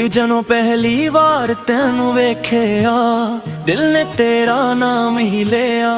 ਕਿ ਜਦੋਂ ਪਹਿਲੀ ਵਾਰ ਤੈਨੂੰ ਵੇਖਿਆ ਦਿਲ ਨੇ ਤੇਰਾ ਨਾਮ ਹੀ ਲਿਆ।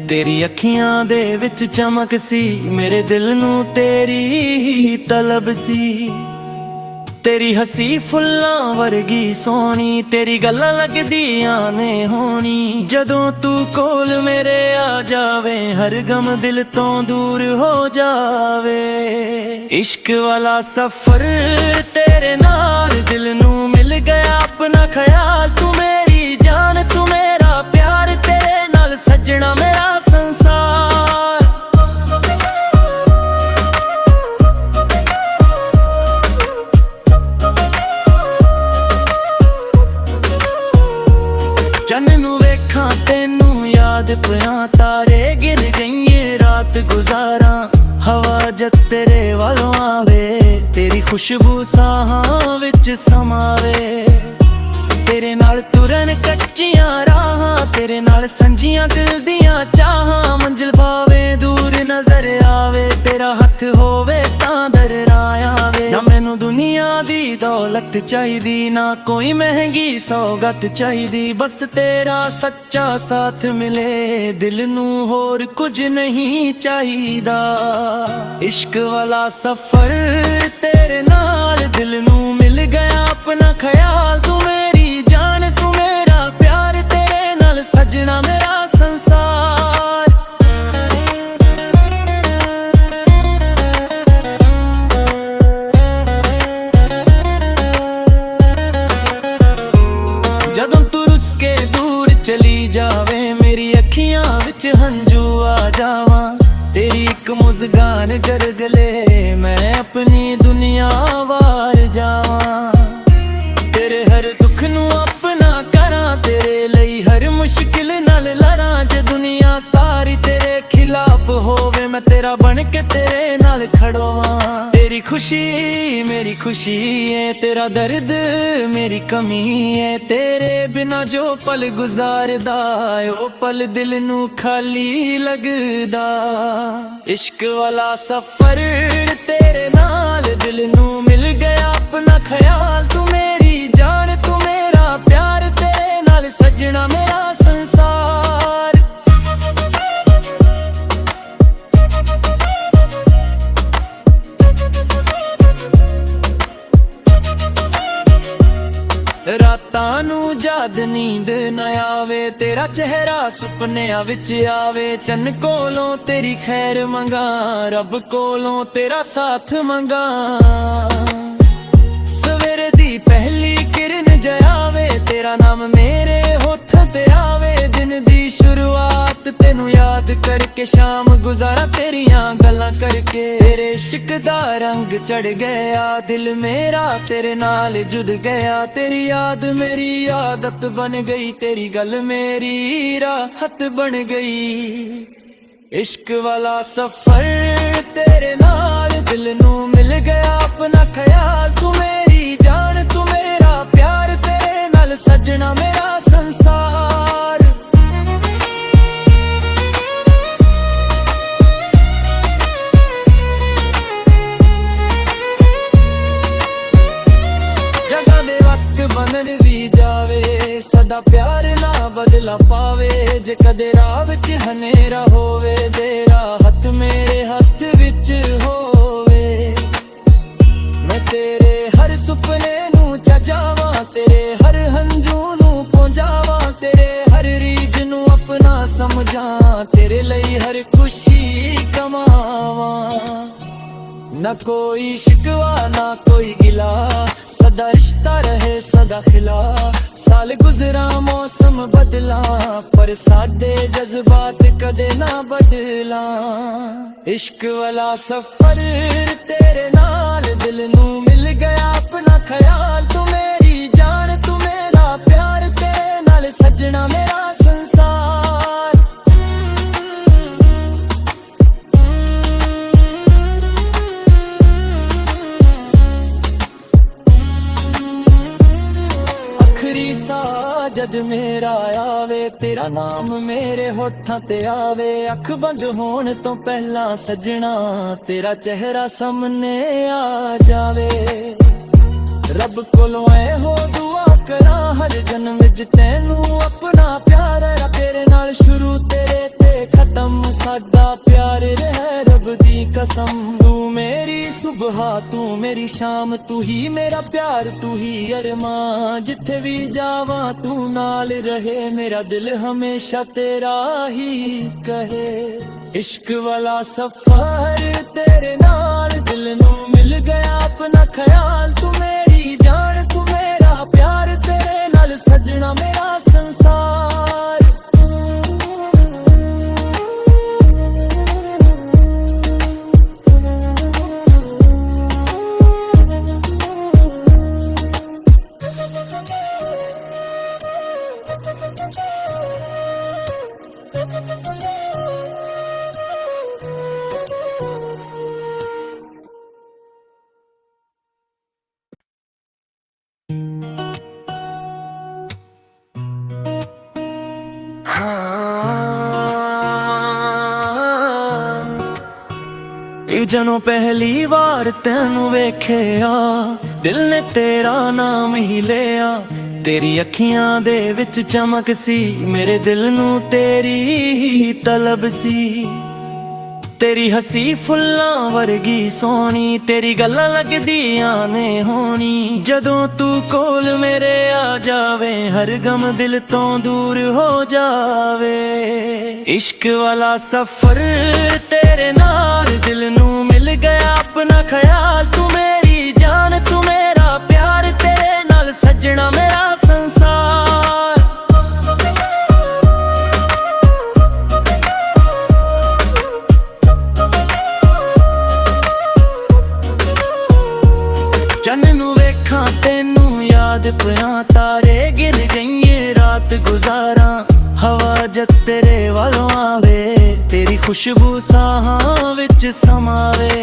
ਤੇਰੀ ਅੱਖੀਆਂ ਦੇ ਵਿੱਚ ਚਮਕ ਸੀ, ਮੇਰੇ ਦਿਲ ਨੂੰ ਤੇਰੀ ਹੀ ਤਲਬ ਸੀ। ਤੇਰੀ ਹੱਸੀ ਫੁੱਲਾਂ ਵਰਗੀ ਸੋਹਣੀ, ਤੇਰੀ ਗੱਲਾਂ ਲੱਗਦੀਆਂ ਨੇ ਹੋਣੀ। ਜਦੋਂ ਤੂੰ ਕੋਲ ਮੇਰੇ ਆ ਜਾਵੇ, ਹਰ ਗਮ ਦਿਲ ਤੋਂ ਦੂਰ ਹੋ ਜਾਵੇ। ਇਸ਼ਕ ਵਾਲਾ ਸਫ਼ਰ ਤੇਰੇ ਨਾਲ ਦਿਲ ਨੂੰ ਮਿਲ ਗਿਆ ਆਪਣਾ ਖਿਆਲ। ਤੂੰ ਮੇਰੀ ਜਾਨ, ਤੂੰ ਮੇਰਾ ਪਿਆਰ, ਤੇਰੇ ਨਾਲ ਸੱਜਣਾ ਮੇਰਾ ਸੰਸਾਰ। ਚੰਨ ਨੂੰ ਵੇਖਾਂ ਤੈਨੂੰ ਯਾਦ ਪਿਆ, ਤਾਰੇ ਗਿਰ ਗਈਏ ਰਾਤ ਗੁਜ਼ਾਰਾਂ। ਹਵਾ ਜਦ ਤੇਰੇ ਵੱਲੋਂ ਆਵੇ, ਤੇਰੀ ਖੁਸ਼ਬੂ ਸਾਹਾਂ ਵਿੱਚ ਸਮਾਵੇ। ਤੇਰੇ ਨਾਲ ਤੁਰਨ ਕੱਚੀਆਂ ਰਾਹਾਂ, ਤੇਰੇ ਨਾਲ ਸੰਜੀਆਂ ਦਿਲ ਦੀਆਂ ਚਾਹਾਂ। ਮੰਜ਼ਿਲ ਭਾਵੇਂ ਦੂਰ ਨਜ਼ਰ ਆਵੇ, ਤੇਰਾ ਹੱਥ ਹੋਵੇ ਤਾਂ ਦਰਾਇਆ ਆਵੇ। ਨਾ ਮੈਨੂੰ ਦੁਨੀਆ ਦੀ ਦੌਲਤ ਚਾਹੀਦੀ, ਨਾ ਕੋਈ ਮਹਿੰਗੀ ਸੌਗਾਤ ਚਾਹੀਦੀ। ਬਸ ਤੇਰਾ ਸੱਚਾ ਸਾਥ ਮਿਲੇ, ਦਿਲ ਨੂੰ ਹੋਰ ਕੁਝ ਨਹੀਂ ਚਾਹੀਦਾ। ਇਸ਼ਕ ਵਾਲਾ ਸਫ਼ਰ ਤੇਰੇ ਨਾਲ ਦਿਲ ਨੂੰ ਮਿਲ ਗਿਆ ਆਪਣਾ ਖਿਆਲ। ਤੂੰ ਮੇਰੀ ਜਾਨ, ਤੂੰ ਮੇਰਾ ਪਿਆਰ, ਤੇਰੇ ਨਾਲ ਸੱਜਣਾ ਮੇਰਾ ਸੰਸਾਰ। ਜਦੋਂ ਤੂੰ ਰੁੱਸ ਕੇ ਦੂਰ ਚਲੀ ਜਾਵੇ, ਮੇਰੀ ਅੱਖੀਆਂ ਵਿੱਚ ਹੰਝੂ ਆ ਜਾਵਾਂ। ਤੇਰੀ ਇੱਕ ਮੁਸਕਾਨ ਗਲੇ ਮੈਂ ਆਪਣੀ ਦੁਨੀਆ ਵਾਰ ਜਾਵਾਂ। ਤੇਰੇ ਹਰ ਦੁੱਖ ਨੂੰ ਆਪਣਾ ਕਰਾਂ, ਤੇਰੇ ਲਈ ਹਰ ਮੁਸ਼ਕਿਲ ਨਾਲ ਲੜਾਂ। ਜੇ ਦੁਨੀਆ ਸਾਰੀ ਤੇਰੇ ਖਿਲਾਫ ਹੋਵੇ, ਮੈਂ ਤੇਰਾ ਬਣ ਕੇ ਤੇਰੇ ਨਾਲ ਖੜੋਵਾਂ। ਤੇਰੀ ਖੁਸ਼ੀ ਮੇਰੀ ਖੁਸ਼ੀ ਏ, ਤੇਰਾ ਦਰਦ ਮੇਰੀ ਕਮੀ ਏ। ਤੇਰੇ ਬਿਨਾ ਜੋ ਪਲ ਗੁਜ਼ਾਰਦਾ, ਉਹ ਪਲ ਦਿਲ ਨੂੰ ਖਾਲੀ ਲੱਗਦਾ। ਇਸ਼ਕ ਵਾਲਾ ਸਫ਼ਰ ਤੇਰੇ ਨਾਲ ਦਿਲ ਨੂੰ ਮਿਲ ਗਿਆ ਆਪਣਾ ਖਿਆਲ। ਤੂੰ ਮੇਰੀ ਜਾਨ, ਤੂੰ ਮੇਰਾ ਪਿਆਰ, ਤੇਰੇ ਨਾਲ ਸੱਜਣਾ ਮੇਰਾ ਸੰਸਾਰ। ਰਾਤਾਂ ਨੂੰ ਜਦ ਨੀਂਦ ਨਾ ਆਵੇ, ਤੇਰਾ ਚਿਹਰਾ ਸੁਪਨਿਆਂ ਵਿੱਚ ਆਵੇ। ਚੰਨ ਕੋਲੋਂ ਤੇਰੀ ਖੈਰ ਮੰਗਾ, ਰੱਬ ਕੋਲੋਂ ਤੇਰਾ ਸਾਥ ਮੰਗਾ। ਸਵੇਰੇ ਦੀ ਪਹਿਲੀ ਕਿਰਨ ਜਾਵੇ, ਤੇਰਾ ਨਾਮ ਮੇਰੇ ਹੋਠਾਂ ਤੇ ਆਵੇ। ਦਿਨ ਦੀ ਸ਼ੁਰੂਆਤ ਤੈਨੂੰ ਯਾਦ ਕਰਕੇ, ਸ਼ਾਮ ਗੁਜ਼ਾਰਾ ਤੇਰੀਆਂ ਗੱਲਾਂ ਕਰਕੇ। ਤੇਰੇ ਇਸ਼ਕ ਦਾ ਰੰਗ ਚੜ ਗਿਆ, ਦਿਲ ਮੇਰਾ ਤੇਰੇ ਨਾਲ ਜੁੜ ਗਿਆ। ਤੇਰੀ ਯਾਦ ਮੇਰੀ ਆਦਤ ਬਣ ਗਈ, ਤੇਰੀ ਗੱਲ ਮੇਰੀ ਰਾਹਤ ਬਣ ਗਈ। ਇਸ਼ਕ ਵਾਲਾ ਸਫ਼ਰ ਤੇਰੇ ਨਾਲ ਦਿਲ ਨੂੰ ਮਿਲ ਗਿਆ ਆਪਣਾ ਖਿਆਲ। ਤੂੰ ਮੇਰੀ ਜਾਨ, ਤੂੰ ਮੇਰਾ ਪਿਆਰ, ਤੇਰੇ ਨਾਲ ਸੱਜਣਾ ਮੇਰਾ ਸੰਸਾਰ। ਜਗ੍ਹਾ ਦੇ ਵਕਤ ਬਦਲ ਵੀ ਜਾਵੇ, ਸਦਾ ਪਿਆਰ ਨਾ ਬਦਲਾ ਪਾਵੇ। ਜੇ ਕਦੇ ਰਾਹ ਵਿੱਚ ਹਨੇਰਾ ਹੋਵੇ, ਤੇਰਾ ਹੱਥ ਮੇਰੇ ਹੱਥ ਵਿੱਚ ਹੋਵੇ। ਮੈਂ ਤੇਰੇ ਹਰ ਸੁਪਨੇ ਨੂੰ ਚਜਾਵਾਂ, ਤੇਰੇ ਹਰ ਹੰਝੂ ਨੂੰ ਪਹੁੰਚਾਵਾਂ। ਤੇਰੇ ਹਰ ਰੀਝ ਨੂੰ ਆਪਣਾ ਸਮਝਾਂ, ਤੇਰੇ ਲਈ ਹਰ ਖੁਸ਼ੀ ਕਮਾਵਾਂ। ਨਾ ਕੋਈ ਸ਼ਿਕਵਾ ਨਾ ਕੋਈ ਗਿਲਾ, ਸਦਾ ਰਿਸ਼ਤਾ ਰਹੇ ਸਦਾ ਖਿਲਾ। ਸਾਲ ਗੁਜ਼ਰਾ ਮੌਸਮ ਬਦਲਾ, ਪਰ ਸਾਡੇ ਜਜ਼ਬਾਤ ਕਦੇ ਨਾ ਬਦਲਾ। ਇਸ਼ਕ ਵਾਲਾ ਸਫ਼ਰ ਤੇਰੇ ਨਾਲ ਦਿਲ ਨੂੰ ਮਿਲ ਗਿਆ ਆਪਣਾ ਖਿਆਲ। ਤੂੰ ਮੇਰੀ ਜਾਨ, ਤੂੰ ਮੇਰਾ ਪਿਆਰ, ਤੇਰੇ ਨਾਲ ਸੱਜਣਾ ਮੇਰਾ ਸੰਸਾਰ। ਆਖਰੀ ਸਾਹ ਜਦ ਮੇਰਾ ਆਵੇ, ਤੇਰਾ ਨਾਮ ਮੇਰੇ ਹੋਠਾਂ ਤੇ ਆਵੇ। ਅੱਖ ਬੰਦ ਹੋਣ ਤੋਂ ਪਹਿਲਾਂ ਸੱਜਣਾ, ਤੇਰਾ ਚਿਹਰਾ ਸਾਹਮਣੇ ਆ ਜਾਵੇ। रब कोलों ऐ हो दुआ करा हर जन्म विच तैनू अपना प्यार है। तेरे नाल शुरू तेरे ते खत्म साडा प्यार रहे रब दी कसम। तू मेरी सुबह तू मेरी शाम, तू ही मेरा प्यार तू ही अरमान। जिथे भी जावा तू नाल रहे, मेरा दिल हमेशा तेरा ही कहे। इश्क वाला सफर तेरे नाल दिल नू मिल गया अपना ख्याल। तू मेरी जान तू मेरा प्यार, तेरे नाल सजना मेरा संसार। जदों पहली बार तैनू वेखिया दिल ने तेरा नाम ही लिया। तेरी अखियां दे विच चमक सी, मेरे दिल नू तेरी ही तलब सी। तेरी हसी फुल्लां वर्गी सोहनी, तेरी गल्लां लगदियां ने होनी। जदों तू कोल मेरे आ जावे, हर गम दिल तो दूर हो जावे। इश्क वाला सफर तेरे नाल दिल नू मिल गया अपना ख्याल। तू मेरी जान तू मेरा प्यार, तेरे नाल सजना मेरा संसार। चन्न नू वेखां तेनू याद पिया, तारे गिर गईए रात गुजारा। हवा जद तेरे वालों आवे, तेरी खुशबू साहां विच समावे।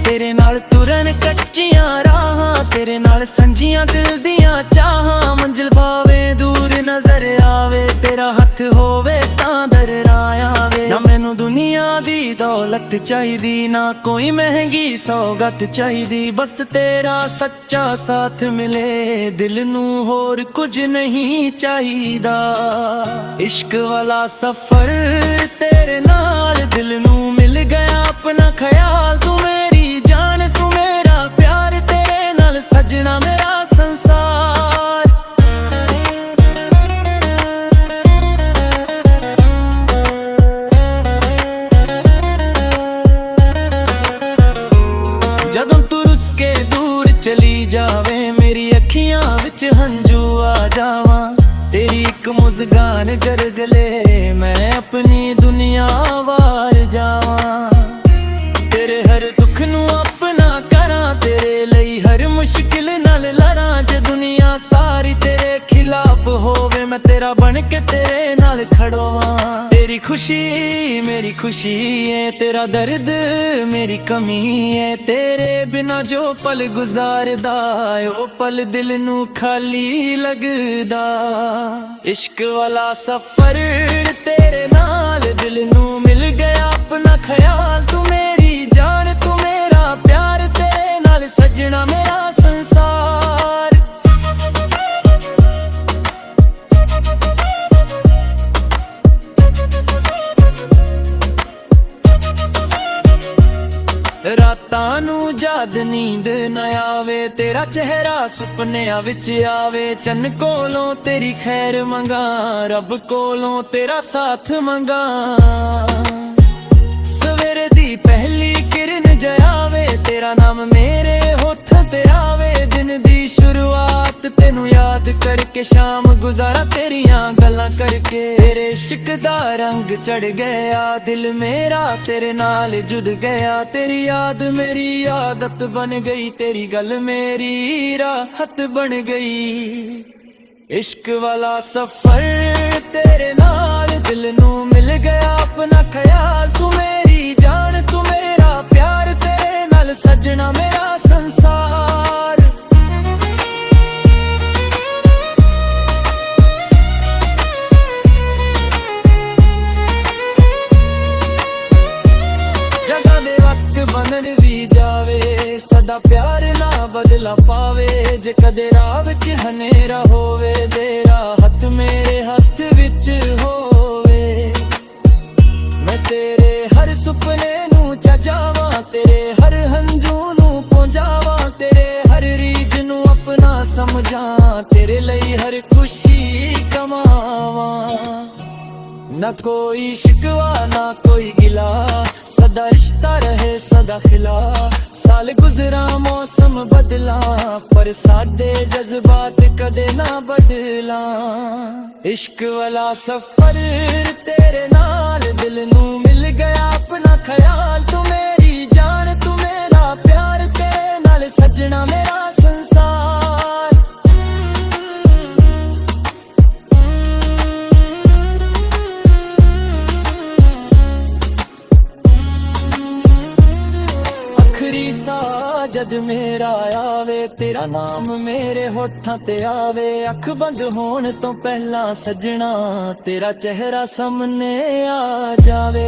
तेरे नाल तुरन कच्चियां राहां, तेरे नाल संजियां दिल दियां चाहां। मंजिल भावे दूर नजर आवे, तेरा हथ होवे तां दरार आवे। ना मैनू दुनिया दी दौलत चाहिदी, ना कोई महंगी सौगत चाहिदी। बस तेरा सच्चा साथ मिले, दिल नू होर कुछ नहीं चाहिदा। इश्क वाला सफर तेरे नाल दिल नू मिल गया अपना ख्याल। तू मेरी जान तू मेरा प्यार, तेरे नाल सजना मेरा संसार। जदों तू रुस के दूर चली जावे, मेरी अखियां विच हंजू आ जावा। तेरी एक मुस्कान कर गले, मैं अपनी दुनिया वार जावा। तेरे हर दुख नू अपना करा, तेरे लई हर मुश्किल नाल लड़ा। जे दुनिया सारी तेरे खिलाफ होवे, मैं तेरा बन के तेरे नाल खड़ोवा। तेरी खुशी मेरी खुशी है, तेरा दर्द मेरी कमी है। तेरे बिना जो पल गुजारदा, ओ पल दिल नू खाली लगदा। इश्क वाला सफर तेरे नाल दिल नू मिल गया अपना ख्याल। तू मेरी जान तू मेरा प्यार, तेरे नाल सजना मेरा संसार। रातां नू जद नींद न आवे, तेरा चेहरा सुपनिया विच आवे। चन्न कोलों तेरी खैर मंगा, रब कोलों तेरा साथ मंगा। सवेरे दी पहली किरण जयावे, तेरा नाम मेरे होठ ते आवे। दिन दी शुरुआत तेनू याद करके, शाम गुजारा तेरियां गल्लां करके। तेरे इश्क दा रंग चढ़ गया, दिल मेरा तेरे नाल जुड़ गया। तेरी याद मेरी आदत बन गई, तेरी गल मेरी राहत बन गई। इश्क वाला सफर तेरे नाल दिल नू मिल गया अपना ख्याल। तू मेरी जान तू मेरा प्यार, तेरे नाल सजना मेरा संसार। जगह दे वक्त बनन भी जावे, सदा प्यार ना ਬਦਲਾ ਪਾਵੇ ਜੇ ਕਦੇ ਰਾਹ ਵਿੱਚ ਹਨੇਰਾ ਹੋਵੇ ਤੇਰਾ ਹੱਥ ਮੇਰੇ ਹੱਥ ਵਿੱਚ ਹੋਵੇ। ਮੈਂ ਤੇਰੇ ਹਰ ਸੁਪਨੇ ਨੂੰ ਚਜਾਵਾਂ ਤੇਰੇ ਹਰ ਹੰਝੂ ਨੂੰ ਪਹੁੰਚਾਵਾਂ ਤੇਰੇ ਹਰ ਰੀਝ ਨੂੰ ਆਪਣਾ ਸਮਝਾਂ ਤੇਰੇ ਲਈ ਹਰ ਖੁਸ਼ੀ ਕਮਾਵਾਂ। ਨਾ ਕੋਈ ਸ਼ਿਕਵਾ ਨਾ ਕੋਈ ਗਿਲਾ ਸਦਾ ਰਿਸ਼ਤਾ ਰਹੇ ਸਦਾ ਖਿਲਾ ਸਾਲ ਗੁਜ਼ਰਾ ਮੌਸਮ ਬਦਲਾ ਪਰ ਸਾਡੇ ਜਜ਼ਬਾਤ ਕਦੇ ਨਾ ਬਦਲਾਂ। ਇਸ਼ਕ ਵਾਲਾ ਸਫ਼ਰ ਤੇਰੇ ਨਾਲ ਦਿਲ ਨੂੰ ਮਿਲ ਗਿਆ ਆਪਣਾ ਖਿਆਲ ਤੂੰ ਮੇਰੀ ਜਾਨ ਤੂੰ ਮੇਰਾ ਪਿਆਰ ਤੇਰੇ ਨਾਲ ਸੱਜਣਾ ਮੇਰਾ ਸੰਸਾਰ। ਆਖਰੀ ਸਾਹ ਜਦ ਮੇਰਾ ਆਵੇ ਤੇਰਾ ਨਾਮ ਮੇਰੇ ਹੋਠਾਂ ਤੇ ਆਵੇ ਅੱਖ ਬੰਦ ਹੋਣ ਤੋਂ ਪਹਿਲਾਂ ਸੱਜਣਾ ਤੇਰਾ ਚਿਹਰਾ ਸਾਹਮਣੇ ਆ ਜਾਵੇ।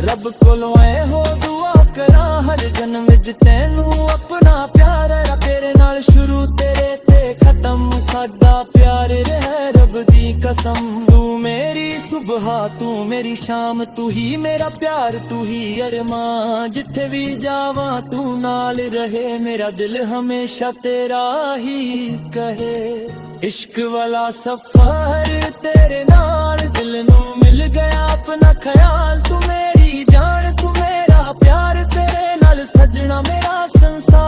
ਰੱਬ ਕੋਲੋਂ ਐ ਹੋ ਦੁਆ ਕਰਾਂ ਹਰ ਜਨਮ ਵਿੱਚ ਤੈਨੂੰ ਆਪਣਾ ਪਿਆਰ ਹੈ ਤੇਰੇ ਨਾਲ ਸ਼ੁਰੂ ਤੇਰੇ ਤੇ ਖਤਮ ਸਾਡਾ ਪਿਆਰ ਰਹਿ ਰੱਬ ਦੀ ਕਸਮ। ਤੂੰ ਮੇਰੀ ਸੁਬਹਾ ਤੂੰ ਮੇਰੀ ਸ਼ਾਮ ਤੂੰ ਹੀ ਮੇਰਾ ਪਿਆਰ ਤੂੰ ਹੀ ਅਰਮਾਂ ਜਿੱਥੇ ਵੀ ਜਾਵਾਂ ਤੂੰ ਨਾਲ ਰਹੇ ਮੇਰਾ ਦਿਲ ਹਮੇਸ਼ਾ ਤੇਰਾ ਹੀ ਕਹੇ। ਇਸ਼ਕ ਵਾਲਾ ਸਫ਼ਰ ਤੇਰੇ ਨਾਲ ਦਿਲ ਨੂੰ ਮਿਲ ਗਿਆ ਆਪਣਾ ਖਿਆਲ ਤੂੰ ਮੇਰੀ ਜਾਨ ਤੂੰ ਮੇਰਾ ਪਿਆਰ ਤੇਰੇ ਨਾਲ ਸੱਜਣਾ ਮੇਰਾ ਸੰਸਾਰ।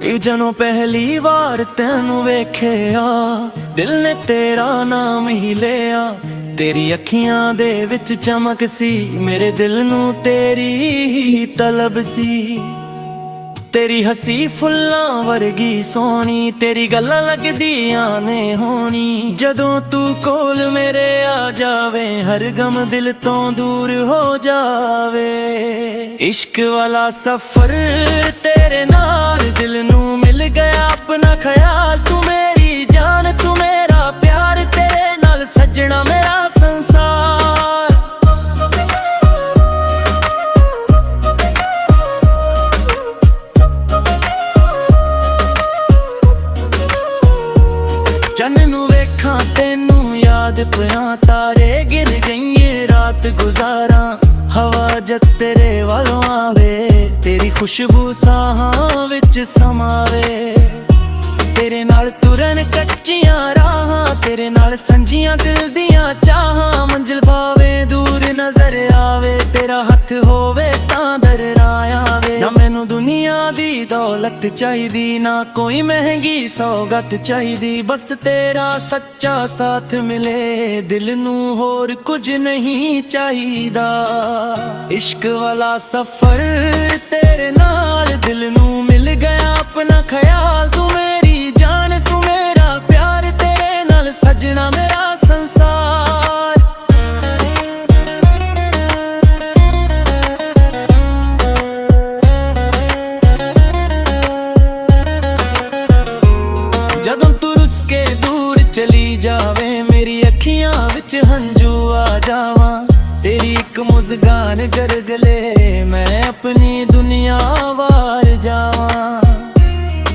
ਇਹ ਜਦੋਂ ਪਹਿਲੀ ਵਾਰ ਤੈਨੂੰ ਵੇਖਿਆ ਦਿਲ ਨੇ ਤੇਰਾ ਨਾਮ ਹੀ ਲਿਆ ਤੇਰੀ ਅੱਖੀਆਂ ਦੇ ਵਿੱਚ ਚਮਕ ਸੀ ਮੇਰੇ ਦਿਲ ਨੂੰ ਤੇਰੀ ਹੀ ਤਲਬ ਸੀ। ਤੇਰੀ ਹੱਸੀ ਫੁੱਲਾਂ ਵਰਗੀ ਸੋਹਣੀ ਤੇਰੀ ਗੱਲਾਂ ਲੱਗਦੀਆਂ ਨੇ ਹੋਣੀ ਜਦੋਂ ਤੂੰ ਕੋਲ ਮੇਰੇ ਆ ਜਾਵੇ ਹਰ ਗਮ ਦਿਲ ਤੋਂ ਦੂਰ ਹੋ ਜਾਵੇ। ਇਸ਼ਕ ਵਾਲਾ ਸਫ਼ਰ ਤੇਰੇ ਨਾਲ ਦਿਲ ਨੂੰ ਮਿਲ ਗਿਆ ਆਪਣਾ ਖਿਆਲ ਤੂੰ ਮੇਰੀ ਜਾਨ ਤੂੰ ਮੇਰਾ ਪਿਆਰ ਤੇਰੇ ਨਾਲ ਸੱਜਣਾ ਮੇਰਾ ਸੰਸਾਰ। ਚੰਨ ਨੂੰ ਵੇਖਾਂ ਤੈਨੂੰ ਯਾਦ ਪਿਆ ਤਾਰੇ ਗਿਰ ਗਈਏ ਰਾਤ ਗੁਜ਼ਾਰਾਂ ਹਵਾ ਜਦ ਤੇਰੇ ਵੱਲੋਂ ਆਵੇ ਤੇਰੀ ਖੁਸ਼ਬੂ ਸਾਹਾਂ ਵਿੱਚ ਸਮਾਵੇ। ਤੇਰੇ ਨਾਲ ਤੁਰਨ ਕੱਚੀਆਂ ਰਾਹਾਂ ਤੇਰੇ ਨਾਲ ਸੰਜੀਆਂ ਦਿਲ ਦੀਆਂ ਚਾਹਾਂ ਮੰਜ਼ਿਲ ਭਾਵੇਂ ਦੂਰ ਨਜ਼ਰ ਆਵੇ ਤੇਰਾ ਹੱਥ ਹੋਵੇ ਤਾਂ ਦਰਾਇਆ ਆਵੇ। ਨਾ ਮੈਨੂੰ ਦੁਨੀਆ ਦੀ ਦੌਲਤ ਚਾਹੀਦੀ ਨਾ ਕੋਈ ਮਹਿੰਗੀ ਸੌਗਾਤ ਚਾਹੀਦੀ ਬਸ ਤੇਰਾ ਸੱਚਾ ਸਾਥ ਮਿਲੇ ਦਿਲ ਨੂੰ ਹੋਰ ਕੁਝ ਨਹੀਂ ਚਾਹੀਦਾ। ਇਸ਼ਕ ਵਾਲਾ ਸਫ਼ਰ ਤੇਰੇ ਨਾਲ ਦਿਲ ਨੂੰ ਮਿਲ ਗਿਆ ਆਪਣਾ ਖਿਆਲ ਤੂੰ ਮੇਰੀ ਜਾਨ ਤੂੰ ਮੇਰਾ ਪਿਆਰ ਤੇਰੇ ਨਾਲ ਸੱਜਣਾ ਮੇਰਾ ਸੰਸਾਰ। ਜਦੋਂ ਤੂੰ ਰੁੱਸ ਕੇ ਦੂਰ ਚਲੀ ਜਾਵੇਂ ਮੇਰੀ ਅੱਖੀਆਂ ਵਿੱਚ ਹੰਝੂ ਆ ਜਾਵਾਂ ਤੇਰੀ ਇੱਕ ਮੁਸਕਾਨ ਕਰ ਗਲੇ ਮੈਂ ਆਪਣੀ ਦੁਨੀਆ ਵਾਰ ਜਾਵਾਂ।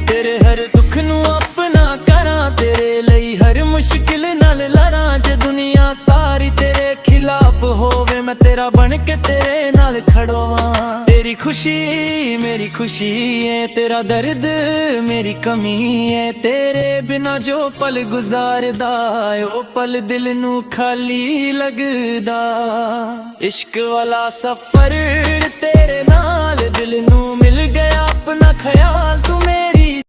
ਤੇਰੇ ਹਰ ਦੁੱਖ ਨੂੰ ਆਪਣਾ ਕਰਾਂ ਤੇਰੇ ਲਈ ਹਰ ਮੁਸ਼ਕਿਲ ਨਾਲ ਲੜਾਂ ਜੇ ਦੁਨੀਆ ਸਾਰੀ ਤੇਰੇ ਖਿਲਾਫ ਹੋਵੇ ਮੈਂ ਤੇਰਾ ਬਣ ਕੇ ਤੇਰੇ ਨਾਲ ਖੜੋਵਾਂ। ਤੇਰੀ ਖੁਸ਼ੀ ਮੇਰੀ ਖੁਸ਼ੀ ਏ ਤੇਰਾ ਦਰਦ ਮੇਰੀ ਕਮੀ ਏ ਤੇਰੇ ਬਿਨਾ ਜੋ ਪਲ ਗੁਜ਼ਾਰਦਾ ਉਹ ਪਲ ਦਿਲ ਨੂੰ ਖਾਲੀ ਲੱਗਦਾ। ਇਸ਼ਕ ਵਾਲਾ ਸਫ਼ਰ ਤੇਰੇ ਨਾਲ ਦਿਲ ਨੂੰ ਮਿਲ ਗਿਆ ਆਪਣਾ ਖਿਆਲ ਤੂੰ